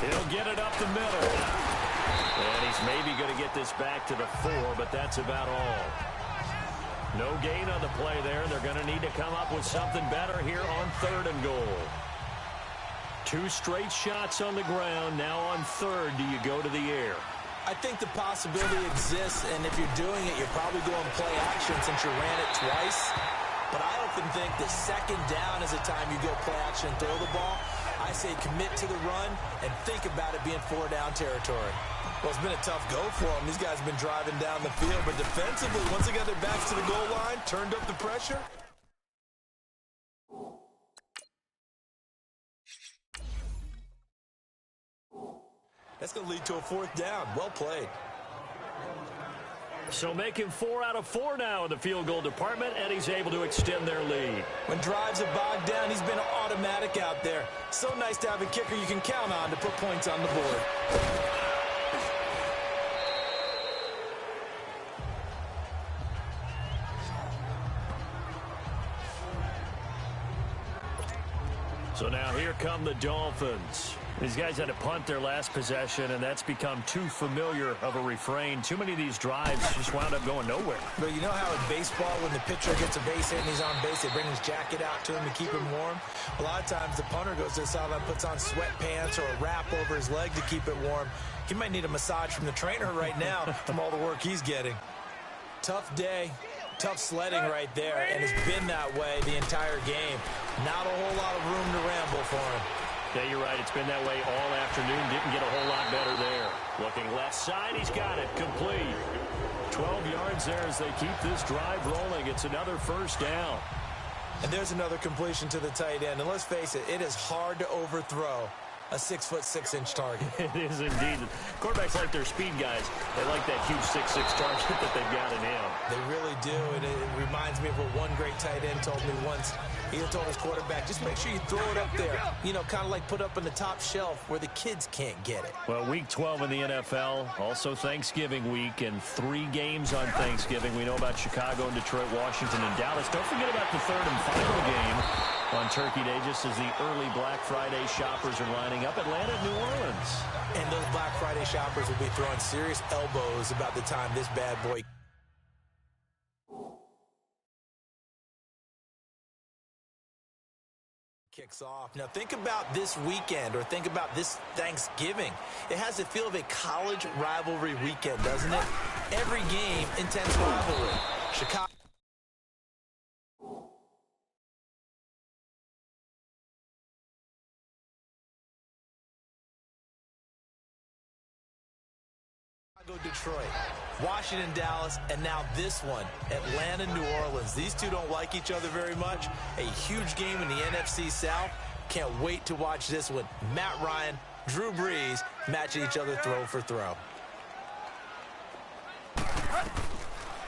He'll get it up the middle. And he's maybe going to get this back to the 4, but that's about all. No gain on the play there. They're going to need to come up with something better here on 3rd and goal. 2 straight shots on the ground. Now on 3rd, do you go to the air? I think the possibility exists, and if you're doing it, you're probably going play action since you ran it twice. But I often think that 2nd down is the time you go play action and throw the ball. I say commit to the run and think about it being 4-down territory. Well, it's been a tough go for them. These guys have been driving down the field, but defensively, once they got their backs to the goal line, turned up the pressure. That's going to lead to a 4th down. Well played. So making 4 out of 4 now in the field goal department, and he's able to extend their lead. When drives are bogged down, he's been automatic out there. So nice to have a kicker you can count on to put points on the board. So now here come the Dolphins. These guys had to punt their last possession, and that's become too familiar of a refrain. Too many of these drives just wound up going nowhere. But you know how in baseball, when the pitcher gets a base hit and he's on base, they bring his jacket out to him to keep him warm? A lot of times the punter goes to the sideline, puts on sweatpants or a wrap over his leg to keep it warm. He might need a massage from the trainer right now from all the work he's getting. Tough day. Tough sledding right there, and it's been that way the entire game. Not a whole lot of room to ramble for him. Yeah, you're right. It's been that way all afternoon. Didn't get a whole lot better there. Looking left side, he's got it. Complete. 12 yards there as they keep this drive rolling. It's another 1st down. And there's another completion to the tight end. And let's face it, it is hard to overthrow a 6'6" target. It is indeed. Quarterbacks like their speed guys. They like that huge 6'6" target that they've got in him. They really do. And it reminds me of what one great tight end told me once. He told his quarterback, just make sure you throw it up there. You know, kind of like put up on the top shelf where the kids can't get it. Well, week 12 in the NFL, also Thanksgiving week, and 3 games on Thanksgiving. We know about Chicago and Detroit, Washington, and Dallas. Don't forget about the 3rd and final game on Turkey Day, just as the early Black Friday shoppers are lining up. Atlanta, New Orleans. And those Black Friday shoppers will be throwing serious elbows about the time this bad boy kicks off. Now think about this weekend, or think about this Thanksgiving. It has the feel of a college rivalry weekend, doesn't it? Every game, intense rivalry. Chicago Detroit, Washington, Dallas, and now this one, Atlanta, New Orleans. These two don't like each other very much. A huge game in the NFC South. Can't wait to watch this one. Matt Ryan, Drew Brees matching each other throw for throw.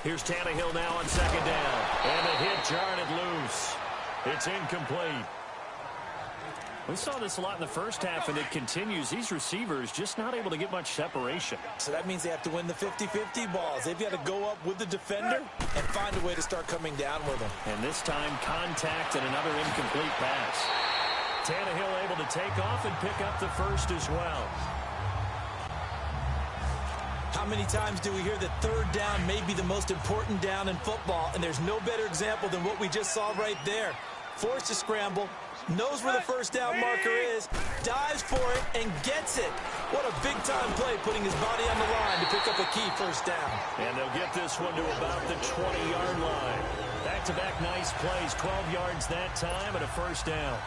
Here's Tannehill now on 2nd down. And a hit jarred it loose. It's incomplete. We saw this a lot in the first half, and it continues. These receivers just not able to get much separation. So that means they have to win the 50-50 balls. They've got to go up with the defender and find a way to start coming down with them. And this time, contact and another incomplete pass. Tannehill able to take off and pick up the 1st as well. How many times do we hear that 3rd down may be the most important down in football, and there's no better example than what we just saw right there. Forced to scramble, knows where the 1st down marker is, dives for it, and gets it. What a big-time play, putting his body on the line to pick up a key 1st down. And they'll get this one to about the 20-yard line. Back-to-back nice plays, 12 yards that time, and a 1st down.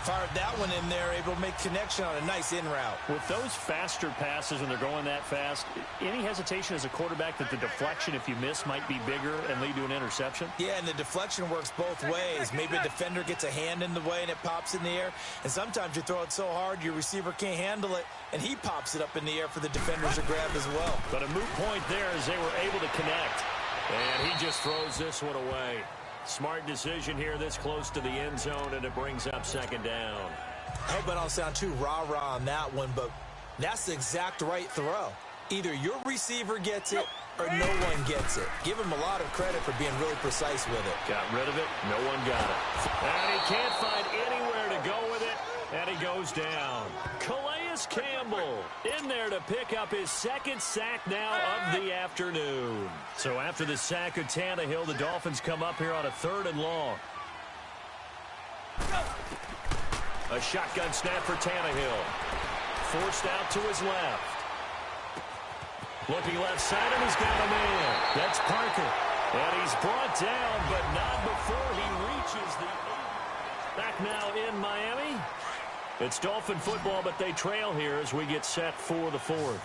Fired that one in there, able to make connection on a nice in route. With those faster passes when they're going that fast, any hesitation as a quarterback that the deflection, if you miss, might be bigger and lead to an interception? Yeah, and the deflection works both ways. Maybe a defender gets a hand in the way and it pops in the air. And sometimes you throw it so hard your receiver can't handle it, and he pops it up in the air for the defenders to grab as well. But a moot point there as they were able to connect. And he just throws this one away. Smart decision here this close to the end zone, and it brings up 2nd down. I hope I don't sound too rah-rah on that one, but that's the exact right throw. Either your receiver gets it or no one gets it. Give him a lot of credit for being really precise with it. Got rid of it. No one got it. And he can't find anywhere to go with it, and he goes down. Calais Paris Campbell in there to pick up his second sack now of the afternoon. So after the sack of Tannehill, the Dolphins come up here on a 3rd and long. A shotgun snap for Tannehill. Forced out to his left. Looking left side, and he's got a man. That's Parker. And he's brought down, but not before he reaches the 8. Back now in Miami. It's Dolphin football, but they trail here as we get set for the 4th.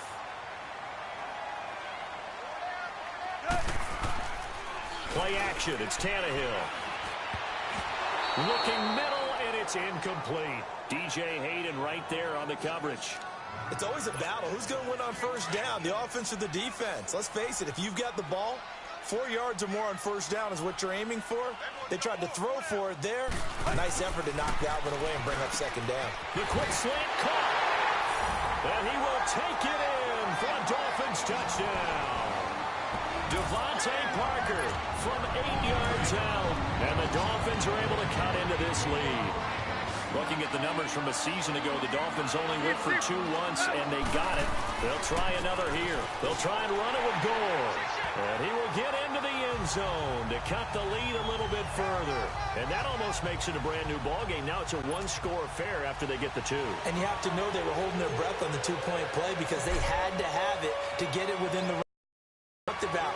Play action. It's Tannehill. Looking middle, and it's incomplete. DJ Hayden right there on the coverage. It's always a battle. Who's going to win on first down, the offense or the defense? Let's face it, if you've got the ball, 4 yards or more on first down is what you're aiming for. They tried to throw for it there. Nice effort to knock that one away and bring up second down. The quick slant caught. And he will take it in for a Dolphins touchdown. Devontae Parker from 8 yards out. And the Dolphins are able to cut into this lead. Looking at the numbers from a season ago, the Dolphins only went for 2 once, and they got it. They'll try another here. They'll try and run it with Gore. And he will get into the end zone to cut the lead a little bit further. And that almost makes it a brand-new ballgame. Now it's a one-score affair after they get the 2. And you have to know they were holding their breath on the 2-point play because they had to have it to get it within the about.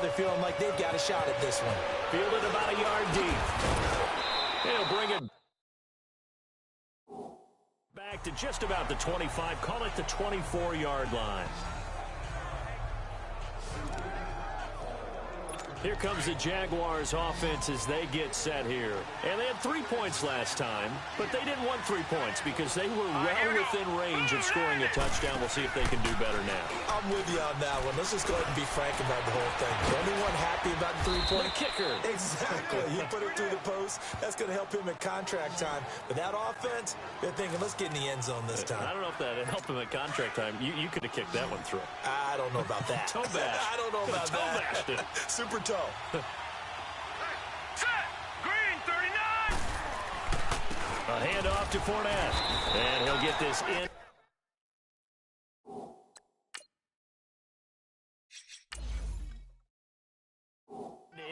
They're feeling like they've got a shot at this one. Fielded about a yard deep. He'll bring it back to just about the 25. Call it the 24-yard line. Here comes the Jaguars offense as they get set here. And they had 3 points last time, but they didn't want 3 points because they were well within range of scoring a touchdown. We'll see if they can do better now. I'm with you on that one. Let's just go ahead and be frank about the whole thing. The only one happy about the 3-point kicker. Exactly. He put it through the post. That's going to help him at contract time. But that offense, they're thinking, let's get in the end zone this time. I don't know if that helped him at contract time. You could have kicked that one through. I don't know about that. Toe bash. I don't know about toe that. Bashed it. Super toe. Green 39. A handoff to Fournette. And he'll get this in.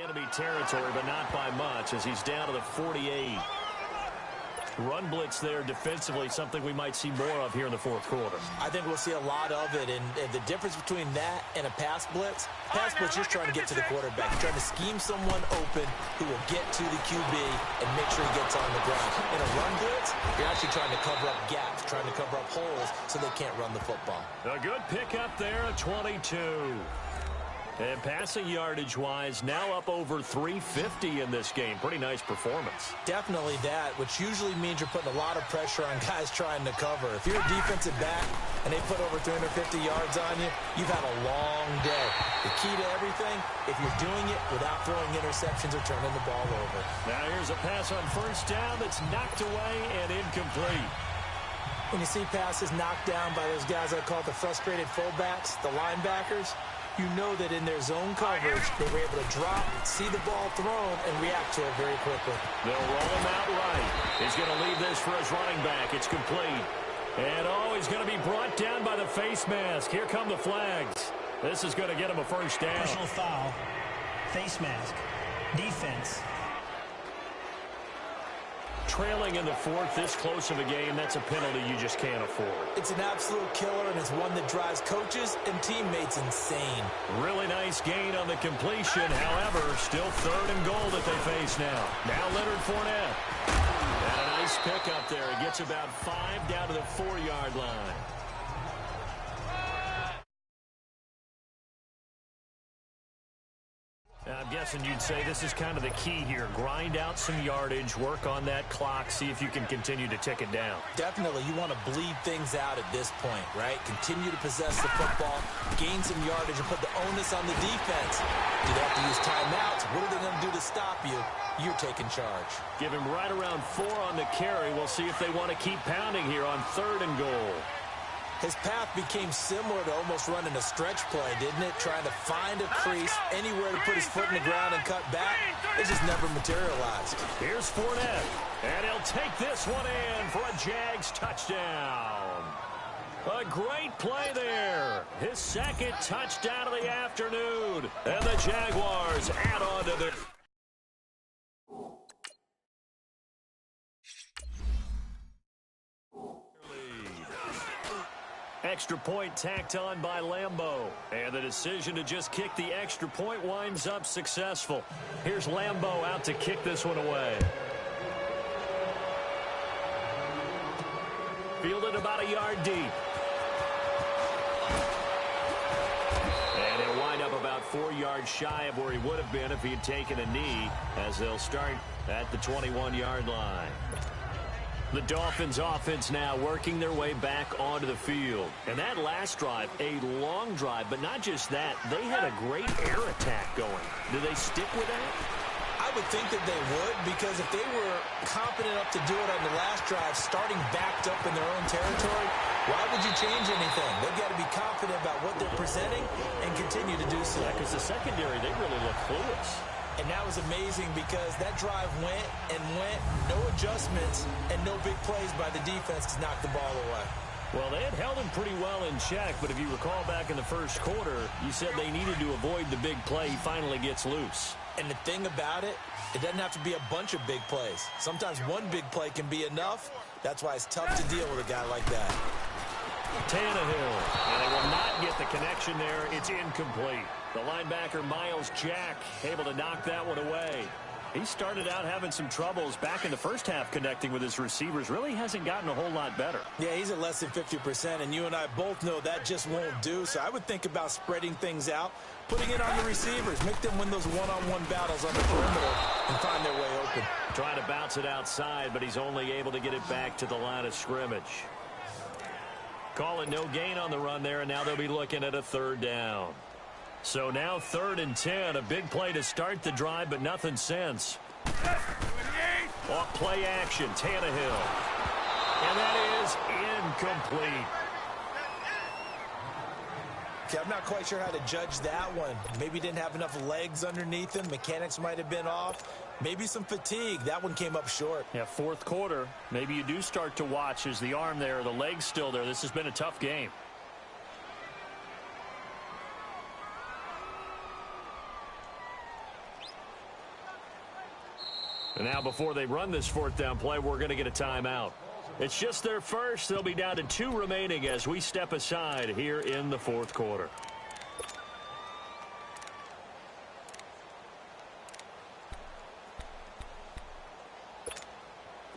Enemy territory, but not by much as he's down to the 48. Run blitz there defensively, something we might see more of here in the 4th quarter. I think we'll see a lot of it, and the difference between that and a pass blitz is just trying to get to the quarterback. You're trying to scheme someone open who will get to the QB and make sure he gets on the ground. In a run blitz, you're actually trying to cover up gaps, trying to cover up holes so they can't run the football. A good pickup there at 22. And passing yardage-wise, now up over 350 in this game. Pretty nice performance. Definitely that, which usually means you're putting a lot of pressure on guys trying to cover. If you're a defensive back and they put over 350 yards on you, you've had a long day. The key to everything, if you're doing it without throwing interceptions or turning the ball over. Now here's a pass on first down that's knocked away and incomplete. When you see passes knocked down by those guys I call the frustrated fullbacks, the linebackers, you know that in their zone coverage, they were able to drop, see the ball thrown, and react to it very quickly. They'll roll him out right. He's going to leave this for his running back. It's complete. And, he's going to be brought down by the face mask. Here come the flags. This is going to get him a first down. Personal foul, face mask, defense. Trailing in the 4th, this close of a game, that's a penalty you just can't afford. It's an absolute killer, and it's one that drives coaches and teammates insane. Really nice gain on the completion. However, still 3rd and goal that they face now. Now Leonard Fournette. And a nice pickup there. He gets about 5 down to the 4-yard line. I'm guessing you'd say this is kind of the key here. Grind out some yardage, work on that clock, see if you can continue to tick it down. Definitely. You want to bleed things out at this point, right? Continue to possess the football, gain some yardage, and put the onus on the defense. Do they have to use timeouts? What are they going to do to stop you? You're taking charge. Give him right around 4 on the carry. We'll see if they want to keep pounding here on 3rd and goal. His path became similar to almost running a stretch play, didn't it? Trying to find a crease, anywhere to put his foot in the ground and cut back. It just never materialized. Here's Fournette, and he'll take this one in for a Jags touchdown. A great play there. His second touchdown of the afternoon. And the Jaguars add on to the... Extra point tacked on by Lambeau. And the decision to just kick the extra point winds up successful. Here's Lambeau out to kick this one away. Fielded about a yard deep. And he'll wind up about 4 yards shy of where he would have been if he had taken a knee, as they'll start at the 21-yard line. The Dolphins offense now working their way back onto the field. And that last drive, a long drive, but not just that. They had a great air attack going. Do they stick with that? I would think that they would, because if they were confident enough to do it on the last drive, starting backed up in their own territory, why would you change anything? They've got to be confident about what they're presenting and continue to do so. Yeah, because the secondary, they really look clueless. And that was amazing because that drive went and went, no adjustments, and no big plays by the defense to knock the ball away. Well, they had held him pretty well in check, but if you recall back in the first quarter, you said they needed to avoid the big play. He finally gets loose. And the thing about it, it doesn't have to be a bunch of big plays. Sometimes one big play can be enough. That's why it's tough to deal with a guy like that. Tannehill, and they will not get the connection there. It's incomplete. The linebacker, Miles Jack, able to knock that one away. He started out having some troubles back in the first half connecting with his receivers. Really hasn't gotten a whole lot better. Yeah, he's at less than 50%, and you and I both know that just won't do. So I would think about spreading things out, putting it on the receivers, make them win those one-on-one battles on the perimeter and find their way open. Trying to bounce it outside, but he's only able to get it back to the line of scrimmage. Calling no gain on the run there, and now they'll be looking at a third down. So now 3rd and 10, a big play to start the drive, but nothing since. Off play action, Tannehill. And that is incomplete. Okay, I'm not quite sure how to judge that one. Maybe didn't have enough legs underneath him. Mechanics might have been off. Maybe some fatigue. That one came up short. Yeah, 4th quarter. Maybe you do start to watch as the arm there, the leg's still there. This has been a tough game. And now before they run this 4th down play, we're going to get a timeout. It's just their first. They'll be down to 2 remaining as we step aside here in the 4th quarter.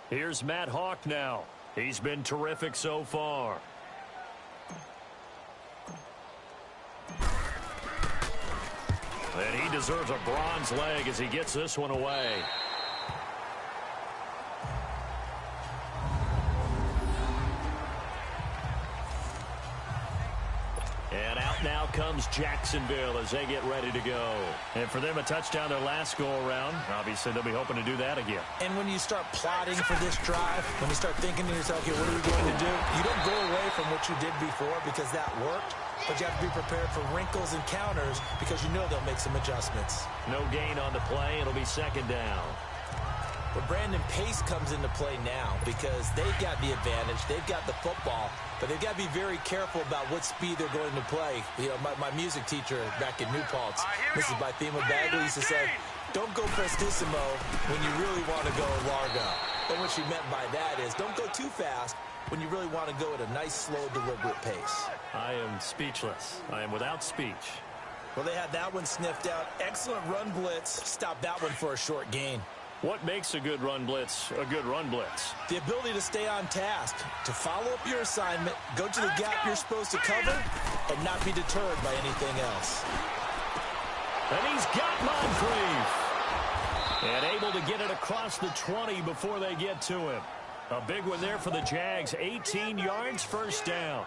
Here's Matt Hawk now. He's been terrific so far. And he deserves a bronze leg as he gets this one away. And out now comes Jacksonville as they get ready to go. And for them, a touchdown their last go-around. Obviously, they'll be hoping to do that again. And when you start plotting for this drive, when you start thinking to yourself, okay, what are we going to do? You don't go away from what you did before because that worked. But you have to be prepared for wrinkles and counters because you know they'll make some adjustments. No gain on the play. It'll be 2nd down. But Brandon Pace comes into play now because they've got the advantage. They've got the football. But they've got to be very careful about what speed they're going to play. You know, my music teacher back in New Paltz, Mrs. Bythema Bagley, used to say, don't go prestissimo when you really want to go largo. And what she meant by that is don't go too fast when you really want to go at a nice, slow, deliberate pace. I am speechless. I am without speech. Well, they had that one sniffed out. Excellent run blitz. Stopped that one for a short gain. What makes a good run blitz a good run blitz? The ability to stay on task, to follow up your assignment, go to the gap you're supposed to cover, and not be deterred by anything else. And he's got Moncrief. And able to get it across the 20 before they get to him. A big one there for the Jags. 18 yards, 1st down.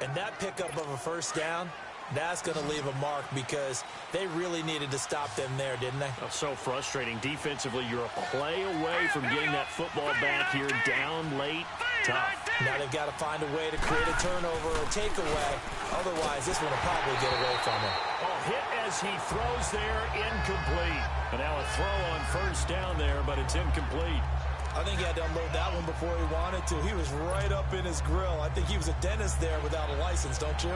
And that pickup of a 1st down, that's going to leave a mark because they really needed to stop them there, didn't they? Oh, so frustrating. Defensively, you're a play away from getting that football back here down late. Tough. Now they've got to find a way to create a turnover or takeaway. Otherwise, this one will probably get away from him. Oh, hit as he throws there, incomplete. And now a throw on first down there, but it's incomplete. I think he had to unload that one before he wanted to. He was right up in his grill. I think he was a dentist there without a license, don't you?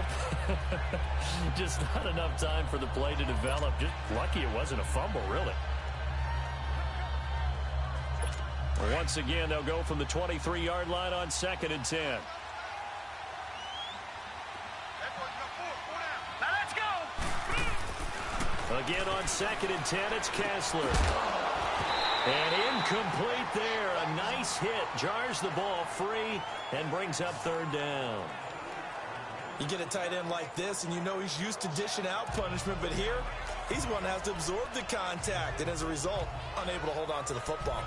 Just not enough time for the play to develop. Just lucky it wasn't a fumble, really. Once again, they'll go from the 23-yard line on 2nd and 10. Now let's go. Again on 2nd and 10, it's Kessler. And incomplete there. A nice hit. Jars the ball free and brings up 3rd down. You get a tight end like this, and you know he's used to dishing out punishment, but here, he's one that has to absorb the contact, and as a result, unable to hold on to the football.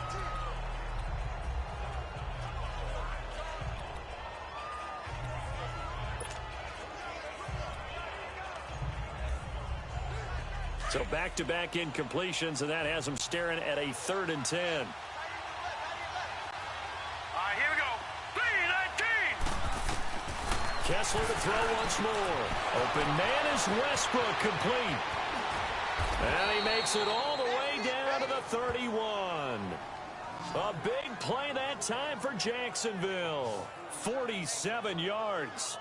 So back-to-back incompletions, and that has him staring at a 3rd and 10. All right, here we go. 3-19. Kessler to throw once more. Open man is Westbrook, complete. And he makes it all the way down to the 31. A big play that time for Jacksonville. 47 yards.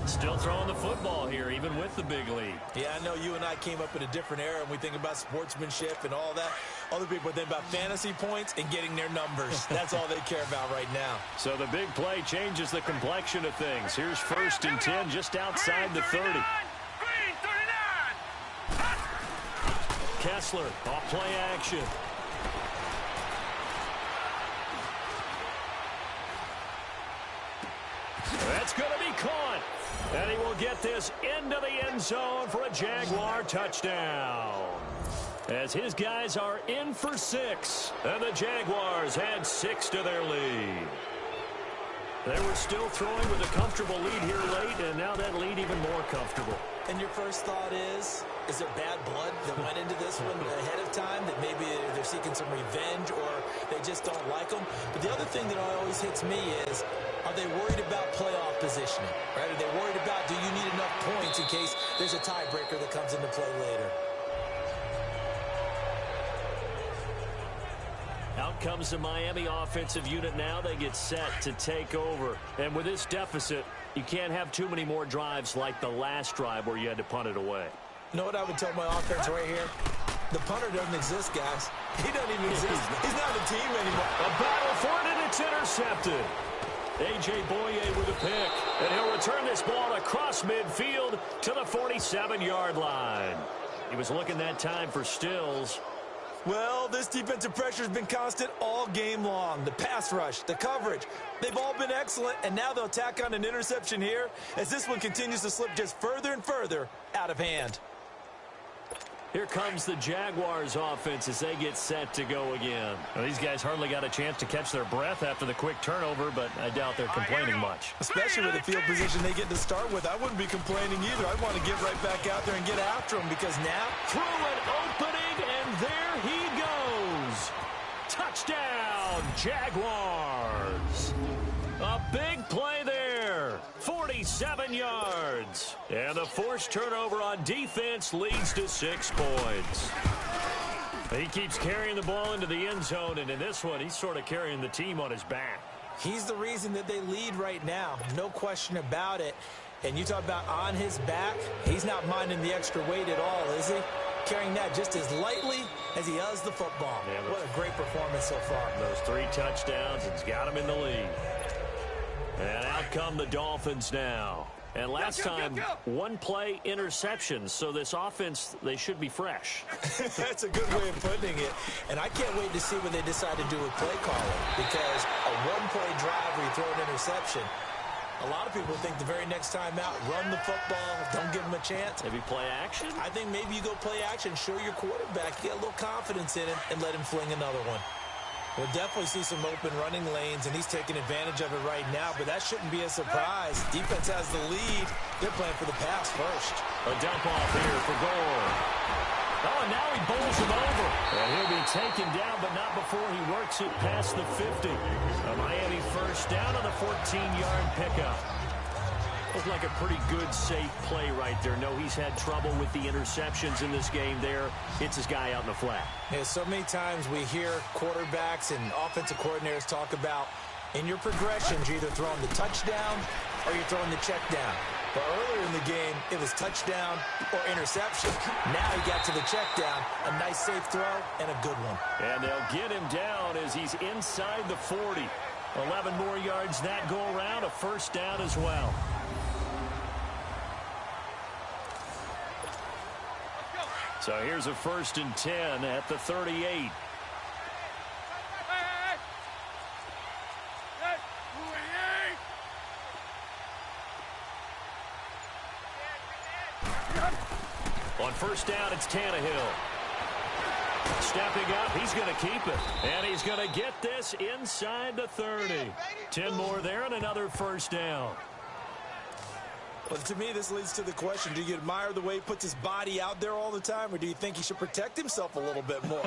Still throwing the football here, even with the big lead. Yeah, I know you and I came up in a different era, and we think about sportsmanship and all that. Other people think about fantasy points and getting their numbers. That's all they care about right now. So the big play changes the complexion of things. Here's 1st and 10 just outside the 30. Green 39. Kessler off play action. That's going to be caught. And he will get this into the end zone for a Jaguar touchdown. As his guys are in for 6. And the Jaguars add 6 to their lead. They were still throwing with a comfortable lead here late, and now that lead even more comfortable. And your first thought is there bad blood that went into this one ahead of time, that maybe they're seeking some revenge or they just don't like them? But the other thing that always hits me is, are they worried about playoff positioning? Right? Are they worried about, do you need enough points in case there's a tiebreaker that comes into play later? Out comes the Miami offensive unit now. They get set to take over. And with this deficit, you can't have too many more drives like the last drive where you had to punt it away. You know what I would tell my offense right here? The punter doesn't exist, guys. He doesn't even exist. He's not a team anymore. A battle for it, and it's intercepted. A.J. Boye with a pick. And he'll return this ball across midfield to the 47-yard line. He was looking that time for Stills. Well, this defensive pressure has been constant all game long. The pass rush, the coverage, they've all been excellent, and now they'll tack on an interception here as this one continues to slip just further and further out of hand. Here comes the Jaguars offense as they get set to go again. Well, these guys hardly got a chance to catch their breath after the quick turnover, but I doubt they're complaining much. Especially with the field position they get to start with. I wouldn't be complaining either. I'd want to get right back out there and get after them because now... Through an opening, and there he goes. Touchdown, Jaguars. A big play there. 47 yards. And the forced turnover on defense leads to 6 points. He keeps carrying the ball into the end zone, and in this one, he's sort of carrying the team on his back. He's the reason that they lead right now. No question about it. And you talk about on his back, he's not minding the extra weight at all, is he? Carrying that just as lightly as he does the football. Yeah, what a great performance so far. Those 3 touchdowns, it's got him in the lead. And out come the Dolphins now. And last time, 1-play interceptions. So this offense, they should be fresh. That's a good way of putting it. And I can't wait to see what they decide to do with play calling. Because a 1-play drive where you throw an interception, a lot of people think the very next time out, run the football, don't give them a chance. Maybe play action? I think maybe you go play action, show your quarterback, get a little confidence in him, and let him fling another one. We'll definitely see some open running lanes, and he's taking advantage of it right now, but that shouldn't be a surprise. Defense has the lead. They're playing for the pass first. A dump off here for goal. Oh, and now he bowls him over. And he'll be taken down, but not before he works it past the 50. A Miami first down on the 14-yard pickup. Looked like a pretty good, safe play right there. No, he's had trouble with the interceptions in this game there. Hits his guy out in the flat. Yeah, so many times we hear quarterbacks and offensive coordinators talk about in your progressions, you're either throwing the touchdown or you're throwing the check down. But earlier in the game, it was touchdown or interception. Now he got to the check down. A nice, safe throw and a good one. And they'll get him down as he's inside the 40. 11 more yards that go around, a first down as well. So here's a 1st and 10 at the 38. On first down, it's Tannehill. Stepping up, he's going to keep it. And he's going to get this inside the 30. 10 more there and another first down. Well, to me, this leads to the question, do you admire the way he puts his body out there all the time, or do you think he should protect himself a little bit more?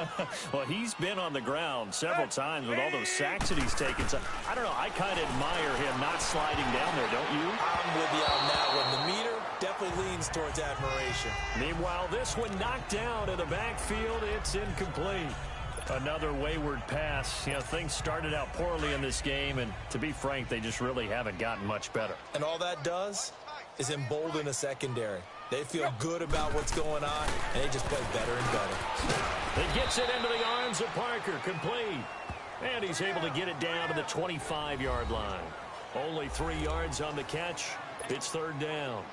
Well, he's been on the ground several times with all those sacks that he's taken. So, I don't know, I kind of admire him not sliding down there, don't you? I'm with you on that one. The meter definitely leans towards admiration. Meanwhile, this one knocked down in the backfield. It's incomplete. Another wayward pass. You know, things started out poorly in this game, and to be frank, they just really haven't gotten much better. And all that does is embolden a secondary. They feel good about what's going on, and they just play better and better. He gets it into the arms of Parker, complete. And he's able to get it down to the 25-yard line. Only 3 yards on the catch. It's 3rd down.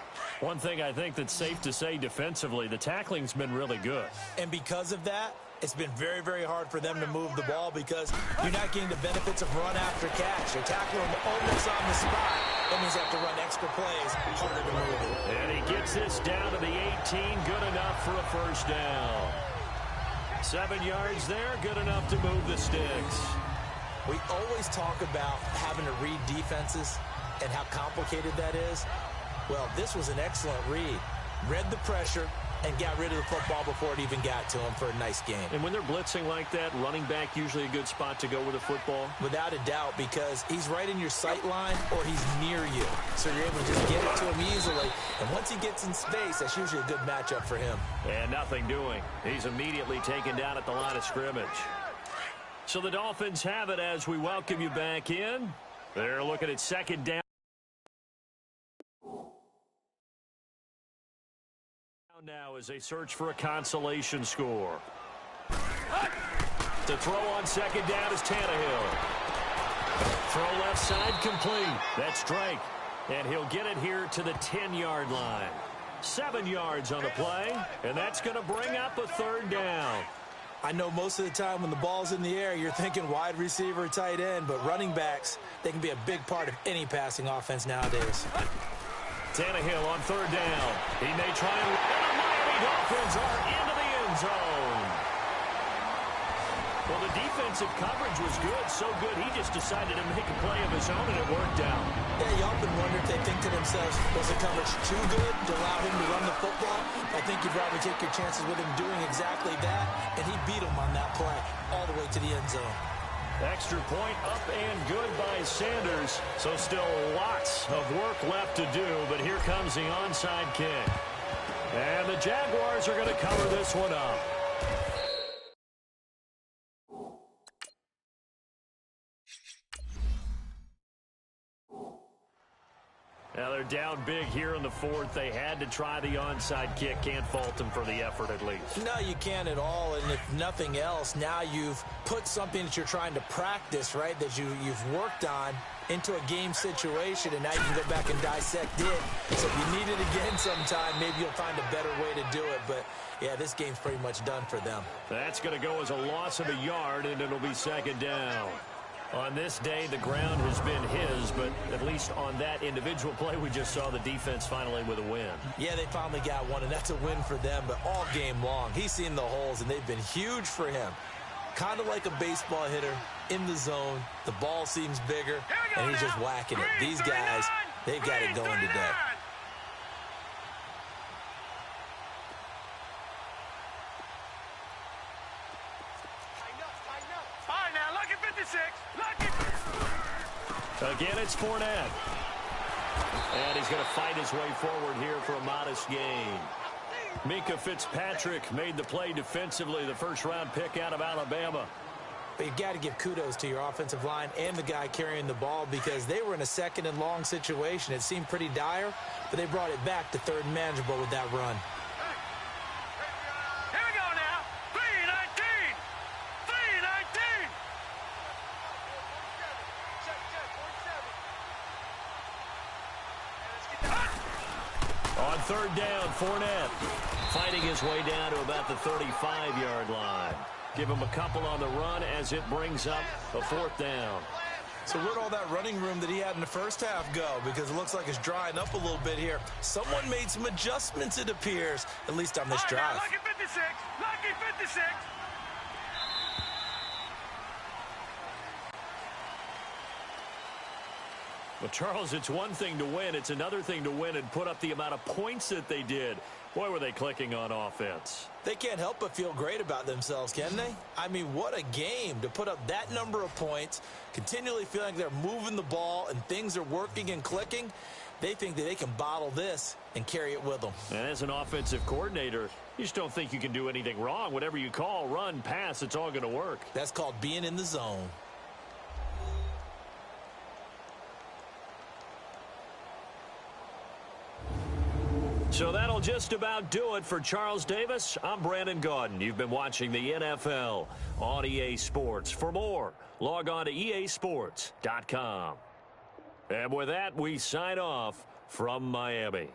One thing I think that's safe to say defensively, the tackling's been really good. And because of that, it's been very, very hard for them to move the ball because you're not getting the benefits of run after catch. You're tackling them almost on the spot. That means they have to run extra plays, harder to move it. And he gets this down to the 18, good enough for a first down. 7 yards there, good enough to move the sticks. We always talk about having to read defenses and how complicated that is. Well, this was an excellent read. Read the pressure and got rid of the football before it even got to him for a nice game. And when they're blitzing like that, running back usually a good spot to go with a football? Without a doubt, because he's right in your sight line or he's near you. So you're able to just get it to him easily. And once he gets in space, that's usually a good matchup for him. And nothing doing. He's immediately taken down at the line of scrimmage. So the Dolphins have it as we welcome you back in. They're looking at 2nd down. Now as they search for a consolation score. To throw on 2nd down is Tannehill. Throw left side complete. That's Drake. And he'll get it here to the 10-yard line. 7 yards on the play. And that's going to bring up a 3rd down. I know most of the time when the ball's in the air, you're thinking wide receiver, tight end, but running backs, they can be a big part of any passing offense nowadays. Tannehill on 3rd down. He may try and the Miami Dolphins are into the end zone. Well, the defensive coverage was good, so good he just decided to make a play of his own, and it worked out. Yeah, you often wonder if they think to themselves, was the coverage too good to allow him to run the football? I think you'd rather take your chances with him doing exactly that, and he beat him on that play all the way to the end zone. Extra point up and good by Sanders. So still lots of work left to do, but here comes the onside kick. And the Jaguars are going to cover this one up. Now they're down big here in the 4th. They had to try the onside kick. Can't fault them for the effort at least. No, you can't at all. And if nothing else, now you've put something that you're trying to practice, right, that you've worked on into a game situation, and now you can go back and dissect it. So if you need it again sometime, maybe you'll find a better way to do it. But, yeah, this game's pretty much done for them. That's going to go as a loss of a yard, and it'll be 2nd down. On this day, the ground has been his, but at least on that individual play, we just saw the defense finally with a win. Yeah, they finally got one, and that's a win for them, but all game long, he's seen the holes, and they've been huge for him. Kind of like a baseball hitter in the zone. The ball seems bigger, and he's just whacking it. These guys, they've got it going today. Again, it's Fournette. And he's going to fight his way forward here for a modest gain. Mika Fitzpatrick made the play defensively, the first-round pick out of Alabama. But you've got to give kudos to your offensive line and the guy carrying the ball because they were in a second and long situation. It seemed pretty dire, but they brought it back to third and manageable with that run. Here we go now. 3-19. 3-19. On third down, Fournette fighting his way down to about the 35-yard line. Give him a couple on the run as it brings up a fourth down. So where'd all that running room that he had in the first half go? Because it looks like it's drying up a little bit here. Someone made some adjustments, it appears, at least on this drive. Lucky 56. Lucky 56. Well, Charles, it's one thing to win. It's another thing to win and put up the amount of points that they did. Boy, were they clicking on offense. They can't help but feel great about themselves, can they? I mean, what a game to put up that number of points, continually feeling like they're moving the ball and things are working and clicking. They think that they can bottle this and carry it with them. And as an offensive coordinator, you just don't think you can do anything wrong. Whatever you call, run, pass, it's all going to work. That's called being in the zone. So that'll just about do it for Charles Davis. I'm Brandon Gaudin. You've been watching the NFL on EA Sports. For more, log on to easports.com. And with that, we sign off from Miami.